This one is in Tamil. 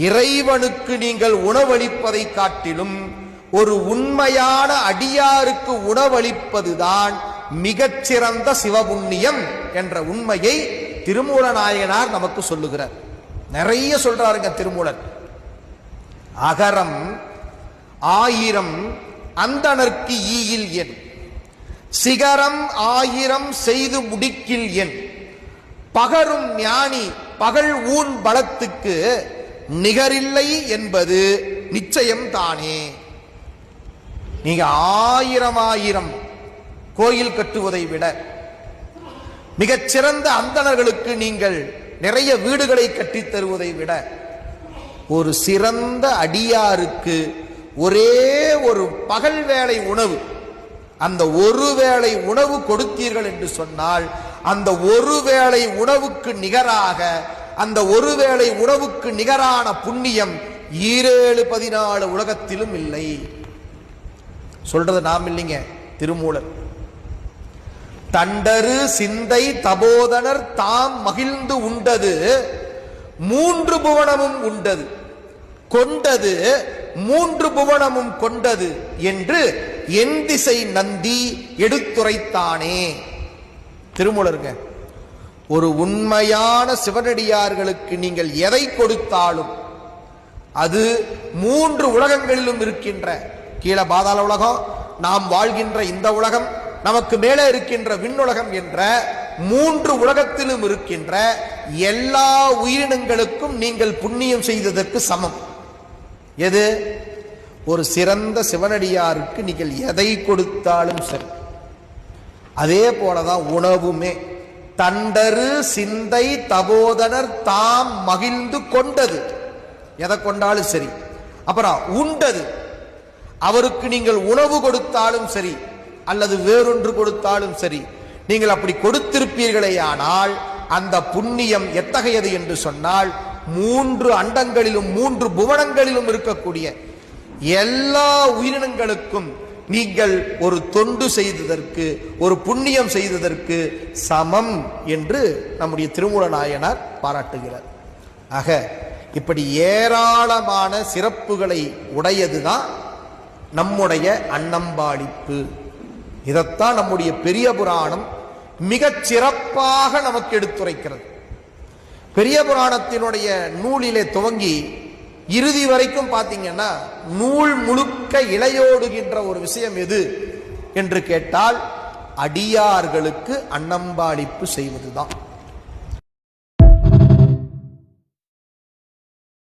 இறைவனுக்கு நீங்கள் உணவளிப்பதை காட்டிலும் ஒரு உண்மையான அடியாருக்கு உணவளிப்பதுதான் மிகச்சிறந்த சிவபுண்ணியம் என்ற உண்மையை திருமூல நாயனார் நமக்கு சொல்லுகிறார். நிறைய சொல்றாருங்க திருமூலர். அகரம் 1000 அந்தணர்க்கு ஈயில் என், சிகரம் 1000 செய்து முடிக்கில் என், பகரும் ஞானி பகல் ஊன் பலத்துக்கு நிகரில்லை என்பது நிச்சயம் தானே. நீங்க 1000 கோயில் கட்டுவதை விட, மிகச்சிறந்த அந்தணர்களுக்கு நீங்கள் நிறைய வீடுகளை கட்டித் தருவதை விட, ஒரு சிறந்த அடியாருக்கு ஒரே ஒரு பகல் வேளை உணவு, அந்த ஒரு வேளை உணவு கொடுத்தீர்கள் என்று சொன்னால், அந்த ஒரு வேளை உணவுக்கு நிகராக, அந்த ஒரு வேளை உணவுக்கு நிகரான புண்ணியம் 14 உலகத்திலும் இல்லை. சொல்றது நாம் இல்லைங்க, திருமூலர். தண்டரு சிந்தை தபோதனர் தாம் மகிழ்ந்து உண்டது 3 புவனமும் உண்டது, கொண்டது 3 புவனமும் கொண்டது என்று என் திசை நந்தி எடுத்துரைத்தானே. திருமூலருங்க. ஒரு உண்மையான சிவனடியார்களுக்கு நீங்கள் எதை கொடுத்தாலும் அது 3 உலகங்களிலும் இருக்கின்ற, கீழே பாதாள உலகம், நாம் வாழ்கின்ற இந்த உலகம், நமக்கு மேலே இருக்கின்ற விண்ணுலகம் என்ற 3 உலகத்திலும் இருக்கின்ற எல்லா உயிரினங்களுக்கும் நீங்கள் புண்ணியம் செய்ததற்கு சமம். எது? ஒரு சிறந்த சிவனடியாருக்கு நீங்கள் எதை கொடுத்தாலும் சரி. அதே போலதான் உணவுமே. தண்டரு சிந்தை தபோதனர் தாம் மகிழ்ந்து கொண்டது, எதை கொண்டாலும் சரி. அப்புறம் உண்டது, அவருக்கு நீங்கள் உணவு கொடுத்தாலும் சரி அல்லது வேறொன்று கொடுத்தாலும் சரி, நீங்கள் அப்படி கொடுத்திருப்பீர்களே ஆனால் அந்த புண்ணியம் எத்தகையது என்று சொன்னால், 3 அண்டங்களிலும் 3 புவனங்களிலும் இருக்கக்கூடிய எல்லா உயிரினங்களுக்கும் நீங்கள் ஒரு தொண்டு செய்ததற்கு, ஒரு புண்ணியம் செய்ததற்கு சமம் என்று நம்முடைய திருமூல நாயனார் பாராட்டுகிறார். ஆக இப்படி ஏராளமான சிறப்புகளை உடையதுதான் நம்முடைய அன்னம்பாளிப்பு. இதைத்தான் நம்முடைய பெரிய புராணம் மிகச் சிறப்பாக நமக்கு எடுத்துரைக்கிறது. பெரிய புராணத்தினுடைய நூலிலே துவங்கி இறுதி வரைக்கும் பார்த்தீங்கன்னா, நூல் முழுக்க இளையோடுகின்ற ஒரு விஷயம் எது என்று கேட்டால், அடியார்களுக்கு அன்னம்பாளிப்பு செய்வதுதான்.